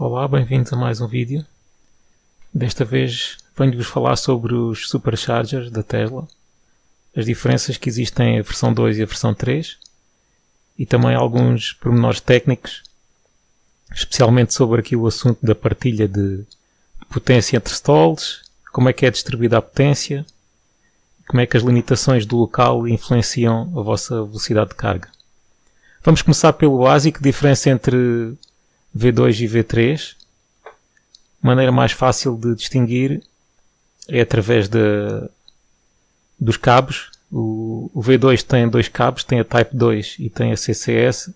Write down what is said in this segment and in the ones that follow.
Olá, bem-vindos a mais um vídeo. Desta vez venho-vos falar sobre os Superchargers da Tesla, as diferenças que existem entre a versão 2 e a versão 3 e também alguns pormenores técnicos, especialmente sobre aqui o assunto da partilha de potência entre stalls, como é que é distribuída a potência, como é que as limitações do local influenciam a vossa velocidade de carga. Vamos começar pelo básico, diferença entre V2 e V3. A maneira mais fácil de distinguir é através dos cabos. O V2 tem dois cabos, tem a Type 2 e tem a CCS,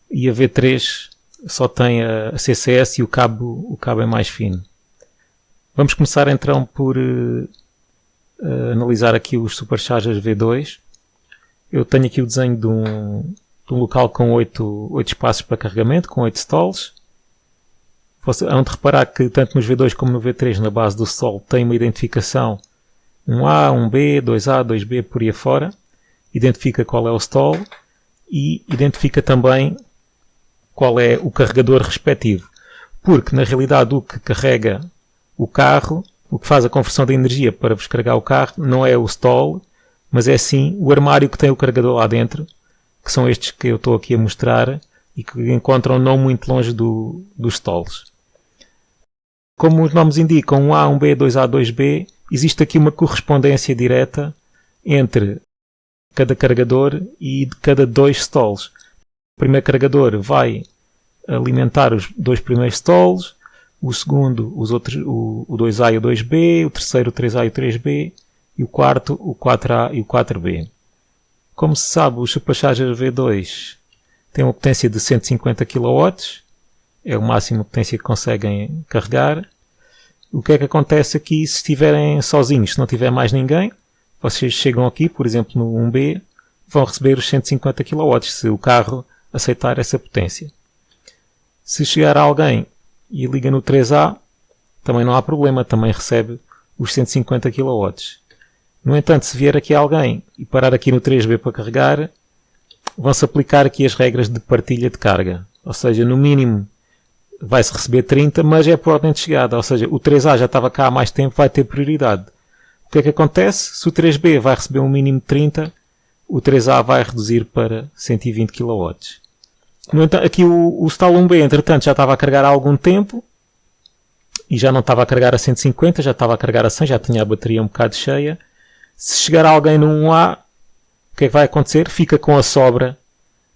e a V3 só tem a CCS e o cabo é mais fino. Vamos começar então por analisar aqui os Superchargers V2. Eu tenho aqui o desenho de um local com 8 espaços para carregamento, com 8 stalls. Hão de reparar que tanto nos V2 como no V3, na base do stall, tem uma identificação 1A, 1B, 2A, 2B, por aí afora. Identifica qual é o stall e identifica também qual é o carregador respectivo. Porque, na realidade, o que carrega o carro, o que faz a conversão de energia para vos carregar o carro, não é o stall, mas é sim o armário que tem o carregador lá dentro, que são estes que eu estou aqui a mostrar e que encontram não muito longe dos stalls. Como os nomes indicam, 1A, 1B, 2A, 2B, existe aqui uma correspondência direta entre cada carregador e de cada 2 stalls. O primeiro carregador vai alimentar os 2 primeiros stalls, o segundo o 2A e o 2B, o terceiro o 3A e o 3B, e o quarto o 4A e o 4B. Como se sabe, os Supercharger V2 têm uma potência de 150 kW, é o máximo de potência que conseguem carregar. O que é que acontece aqui se estiverem sozinhos, se não tiver mais ninguém? Vocês chegam aqui, por exemplo no 1B, vão receber os 150 kW, se o carro aceitar essa potência. Se chegar alguém e liga no 3A, também não há problema, também recebe os 150 kW. No entanto, se vier aqui alguém e parar aqui no 3B para carregar, vão-se aplicar aqui as regras de partilha de carga. Ou seja, no mínimo vai-se receber 30, mas é por ordem de chegada. Ou seja, o 3A já estava cá há mais tempo, vai ter prioridade. O que é que acontece? Se o 3B vai receber um mínimo de 30, o 3A vai reduzir para 120 kW. No entanto, aqui o stall 1B, entretanto, já estava a carregar há algum tempo e já não estava a carregar a 150, já estava a carregar a 100, já tinha a bateria um bocado cheia. Se chegar alguém no 1A, o que é que vai acontecer? Fica com a sobra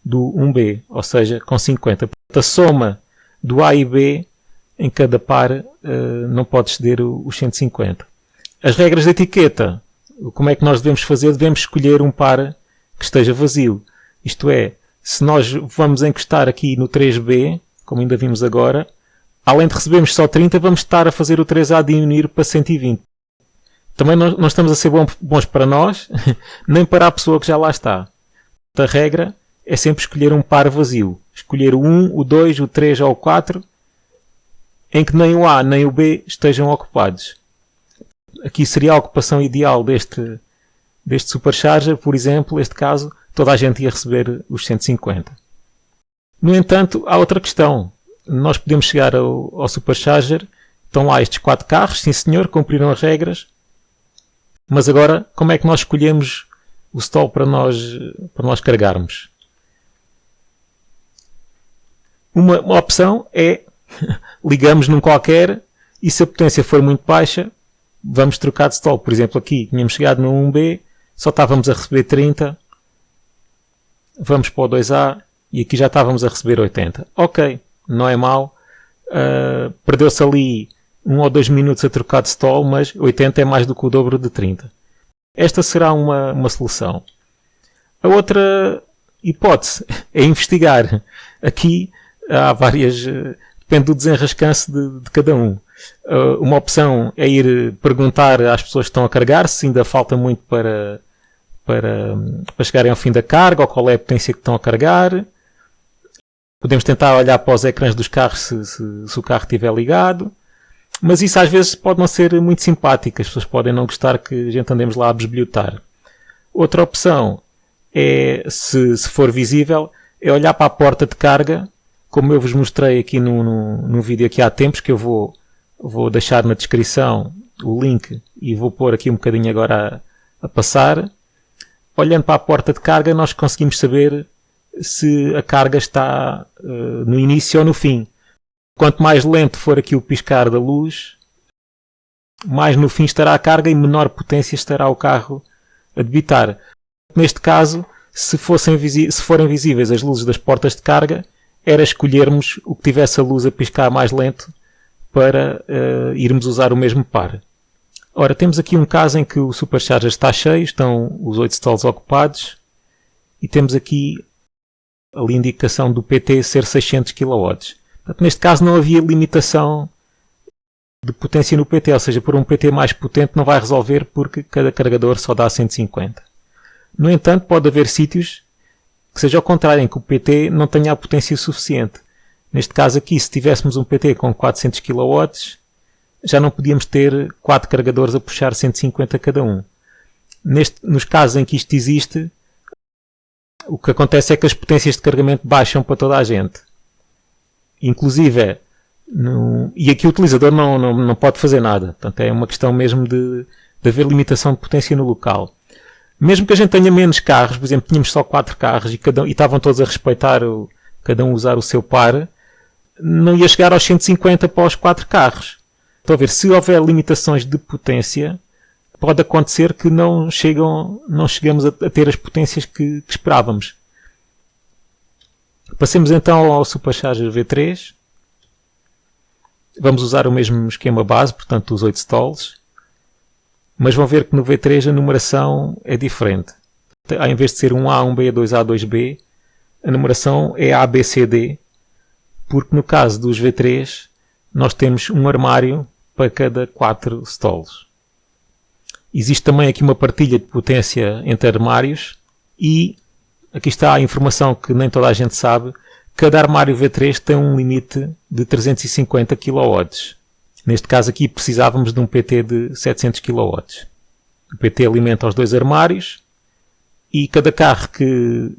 do 1B, ou seja, com 50. Portanto, a soma do A e B em cada par não pode exceder os 150. As regras de etiqueta, como é que nós devemos fazer? Devemos escolher um par que esteja vazio. Isto é, se nós vamos encostar aqui no 3B, como ainda vimos agora, além de recebermos só 30, vamos estar a fazer o 3A diminuir para 120. Também não estamos a ser bons para nós, nem para a pessoa que já lá está. A regra é sempre escolher um par vazio. Escolher o 1, o 2, o 3 ou o 4, em que nem o A nem o B estejam ocupados. Aqui seria a ocupação ideal deste Supercharger, por exemplo, neste caso, toda a gente ia receber os 150. No entanto, há outra questão. Nós podemos chegar ao Supercharger, estão lá estes 4 carros, sim senhor, cumpriram as regras, mas agora, como é que nós escolhemos o stall para nós carregarmos? Uma opção é ligamos num qualquer e se a potência for muito baixa, vamos trocar de stall. Por exemplo, aqui tínhamos chegado no 1B, só estávamos a receber 30, vamos para o 2A e aqui já estávamos a receber 80. Ok, não é mau, perdeu-se ali 1 ou 2 minutos a trocar de stall, mas 80 é mais do que o dobro de 30. Esta será uma solução. A outra hipótese é investigar. Aqui há várias, depende do desenrascanço de cada um. Uma opção é ir perguntar às pessoas que estão a carregar se ainda falta muito para chegarem ao fim da carga ou qual é a potência que estão a carregar. Podemos tentar olhar para os ecrãs dos carros se o carro estiver ligado. Mas isso às vezes pode não ser muito simpático. As pessoas podem não gostar que a gente andemos lá a bisbilhotar. Outra opção é, se for visível, é olhar para a porta de carga como eu vos mostrei aqui no vídeo aqui há tempos, que eu vou deixar na descrição o link e vou pôr aqui um bocadinho agora a passar. Olhando para a porta de carga, nós conseguimos saber se a carga está no início ou no fim. Quanto mais lento for aqui o piscar da luz, mais no fim estará a carga e menor potência estará o carro a debitar. Neste caso, se forem visíveis as luzes das portas de carga, era escolhermos o que tivesse a luz a piscar mais lento para irmos usar o mesmo par. Ora, temos aqui um caso em que o Supercharger está cheio, estão os 8 stalls ocupados e temos aqui a indicação do PT ser 600 kW. Portanto, neste caso não havia limitação de potência no PT, ou seja, por um PT mais potente não vai resolver porque cada carregador só dá 150. No entanto, pode haver sítios que seja ao contrário, em que o PT não tenha a potência suficiente. Neste caso aqui, se tivéssemos um PT com 400 kW, já não podíamos ter 4 carregadores a puxar 150 cada um. Nos casos em que isto existe, o que acontece é que as potências de carregamento baixam para toda a gente. Inclusive, e aqui o utilizador não pode fazer nada. Portanto, é uma questão mesmo de haver limitação de potência no local. Mesmo que a gente tenha menos carros, por exemplo, tínhamos só 4 carros e estavam todos a respeitar, cada um usar o seu par, não ia chegar aos 150 para os 4 carros. Estão a ver, se houver limitações de potência, pode acontecer que não chegamos a ter as potências que esperávamos. Passemos então ao Supercharger V3. Vamos usar o mesmo esquema base, portanto os 8 stalls. Mas vão ver que no V3 a numeração é diferente. Em vez de ser 1A, 1B, 2A, 2B, a numeração é A, B, C, D, porque no caso dos V3 nós temos um armário para cada 4 stalls. Existe também aqui uma partilha de potência entre armários e aqui está a informação que nem toda a gente sabe. Cada armário V3 tem um limite de 350 kW. Neste caso aqui precisávamos de um PT de 700 kW. O PT alimenta os 2 armários e cada carro que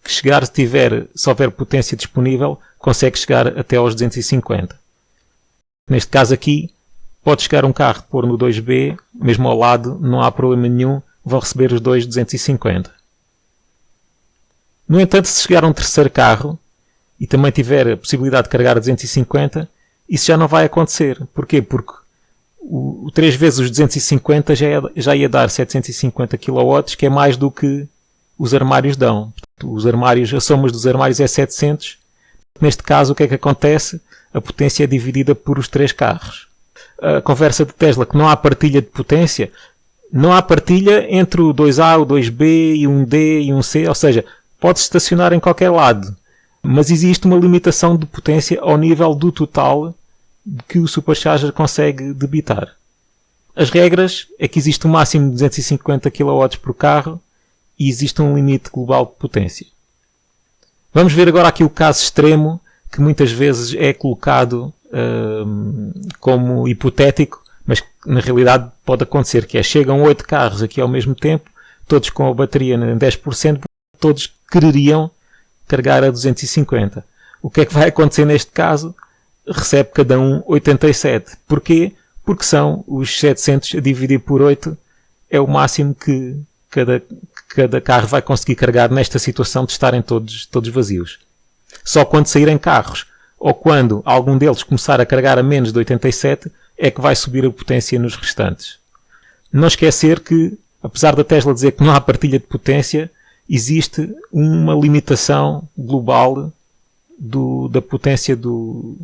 chegar, se houver potência disponível, consegue chegar até aos 250. Neste caso aqui, pode chegar um carro pôr no 2B, mesmo ao lado, não há problema nenhum, vão receber os 2 250. No entanto, se chegar um terceiro carro e também tiver a possibilidade de carregar a 250, isso já não vai acontecer. Porquê? Porque o 3 vezes os 250 já ia dar 750 kW, que é mais do que os armários dão. Os armários, a soma dos armários é 700. Neste caso, o que é que acontece? A potência é dividida por os 3 carros. A conversa de Tesla que não há partilha de potência, não há partilha entre o 2A, o 2B e um D e um C, ou seja, pode estacionar em qualquer lado. Mas existe uma limitação de potência ao nível do total que o Supercharger consegue debitar. As regras é que existe um máximo de 250 kW por carro e existe um limite global de potência. Vamos ver agora aqui o caso extremo que muitas vezes é colocado como hipotético, mas que na realidade pode acontecer, que é chegam 8 carros aqui ao mesmo tempo, todos com a bateria em 10%, todos quereriam carregar a 250. O que é que vai acontecer neste caso? Recebe cada um 87. Porquê? Porque são os 700 a dividir por 8 é o máximo que cada carro vai conseguir carregar nesta situação de estarem todos vazios. Só quando saírem carros ou quando algum deles começar a carregar a menos de 87 é que vai subir a potência nos restantes. Não esquecer que, apesar da Tesla dizer que não há partilha de potência, existe uma limitação global da potência do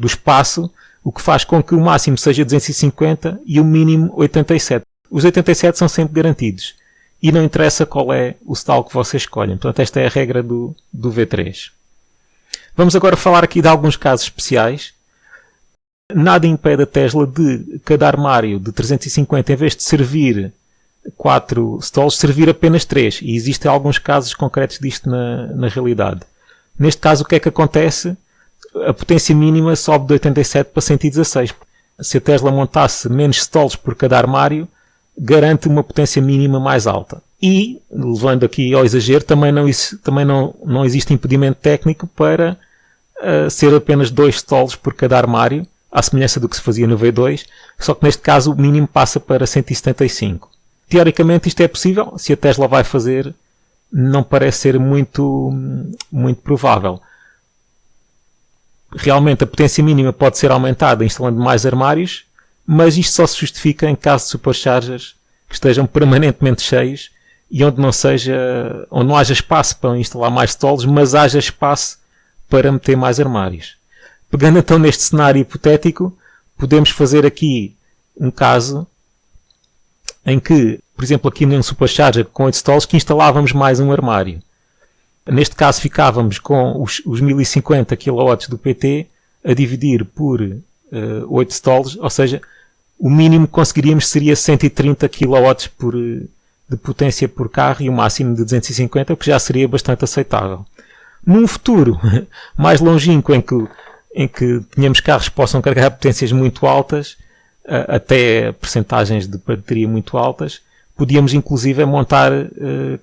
espaço, o que faz com que o máximo seja 250 e o mínimo 87. Os 87 são sempre garantidos e não interessa qual é o stall que vocês escolhem. Portanto, esta é a regra do V3. Vamos agora falar aqui de alguns casos especiais. Nada impede a Tesla de cada armário de 350, em vez de servir 4 stalls, servir apenas 3. E existem alguns casos concretos disto na realidade. Neste caso, o que é que acontece? A potência mínima sobe de 87 para 116. Se a Tesla montasse menos stalls por cada armário, garante uma potência mínima mais alta. E, levando aqui ao exagero, também não existe impedimento técnico para ser apenas 2 stalls por cada armário, à semelhança do que se fazia no V2, só que neste caso o mínimo passa para 175. Teoricamente isto é possível, se a Tesla vai fazer, não parece ser muito provável. Realmente a potência mínima pode ser aumentada instalando mais armários, mas isto só se justifica em caso de superchargers que estejam permanentemente cheios e onde não haja espaço para instalar mais stalls, mas haja espaço para meter mais armários. Pegando então neste cenário hipotético, podemos fazer aqui um caso em que, por exemplo, aqui num supercharger com 8 stalls, que instalávamos mais um armário. Neste caso ficávamos com os 1050 kW do PT a dividir por 8 stalls, ou seja, o mínimo que conseguiríamos seria 130 kW de potência por carro e o máximo de 250, o que já seria bastante aceitável. Num futuro mais longínquo em que tenhamos carros que possam carregar potências muito altas, até percentagens de bateria muito altas, podíamos inclusive montar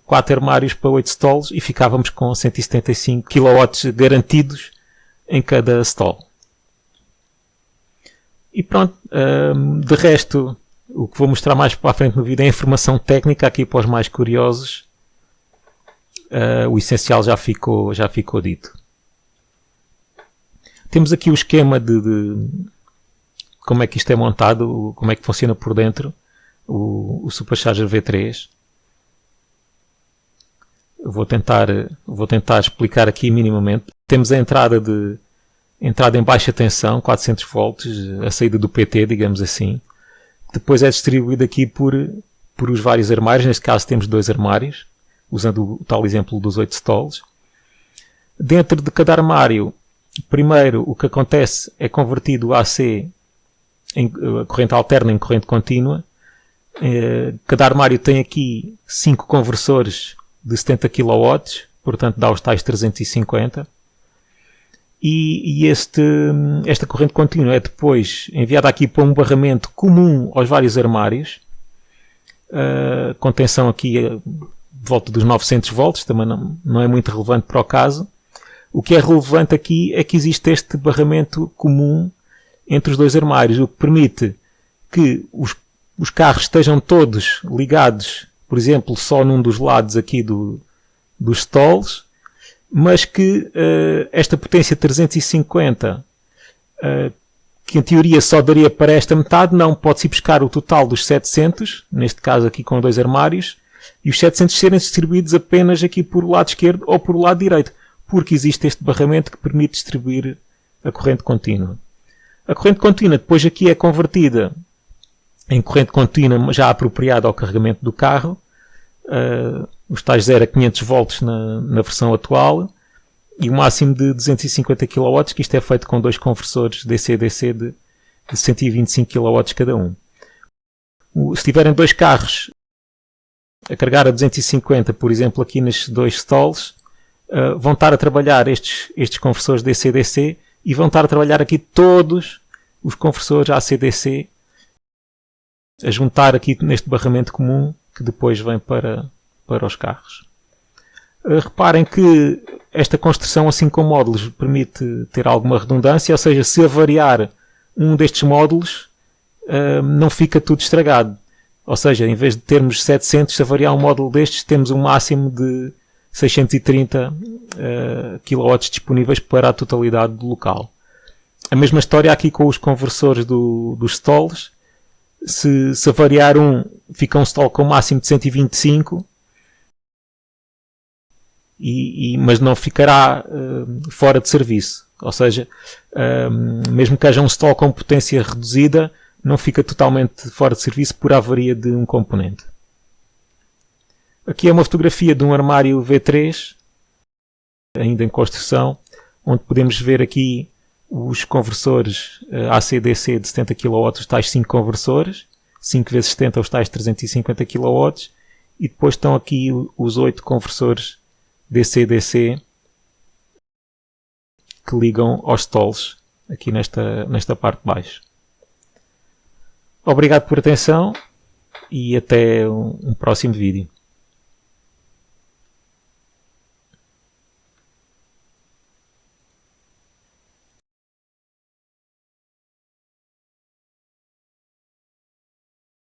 4 armários para 8 stalls e ficávamos com 175 kW garantidos em cada stall. E pronto, de resto, o que vou mostrar mais para a frente no vídeo é a informação técnica aqui para os mais curiosos. O essencial já ficou dito. Temos aqui o esquema de como é que isto é montado, como é que funciona por dentro, o Supercharger V3. Vou tentar explicar aqui minimamente. Temos a entrada em baixa tensão, 400 volts, a saída do PT, digamos assim. Depois é distribuído aqui por os vários armários. Neste caso temos 2 armários, usando o tal exemplo dos 8 stalls. Dentro de cada armário, primeiro o que acontece é convertido o AC em corrente alterna em corrente contínua. Cada armário tem aqui 5 conversores de 70 kW, portanto dá os tais 350. E esta corrente contínua é depois enviada aqui para um barramento comum aos vários armários, com tensão aqui de volta dos 900 volts, também não é muito relevante para o caso. O que é relevante aqui é que existe este barramento comum entre os 2 armários, o que permite que os carros estejam todos ligados, por exemplo, só num dos lados aqui dos stalls, mas que esta potência 350, que em teoria só daria para esta metade, não, pode-se buscar o total dos 700, neste caso aqui com 2 armários, e os 700 serem distribuídos apenas aqui por o lado esquerdo ou por o lado direito, porque existe este barramento que permite distribuir a corrente contínua. A corrente contínua depois aqui é convertida em corrente contínua já apropriada ao carregamento do carro, os tais 0 a 500 volts na versão atual, e o máximo de 250 kW, que isto é feito com 2 conversores DC-DC de 125 kW cada um. Se tiverem 2 carros a carregar a 250, por exemplo, aqui nestes 2 stalls, vão estar a trabalhar estes conversores DC-DC e vão estar a trabalhar aqui todos os conversores AC-DC, a juntar aqui neste barramento comum que depois vem para os carros. Reparem que esta construção assim com módulos permite ter alguma redundância, ou seja, se avariar um destes módulos não fica tudo estragado. Ou seja, em vez de termos 700, se avariar um módulo destes, temos um máximo de 630 kW disponíveis para a totalidade do local. A mesma história aqui com os conversores dos stalls. Se avariar fica um stall com um máximo de 125, mas não ficará fora de serviço. Ou seja, mesmo que haja um stall com potência reduzida, não fica totalmente fora de serviço por avaria de um componente. Aqui é uma fotografia de um armário V3, ainda em construção, onde podemos ver aqui os conversores AC-DC de 70 kW, os tais 5 conversores, 5 vezes 70, os tais 350 kW, e depois estão aqui os 8 conversores DC-DC que ligam aos stalls, aqui nesta parte de baixo. Obrigado por atenção e até um próximo vídeo.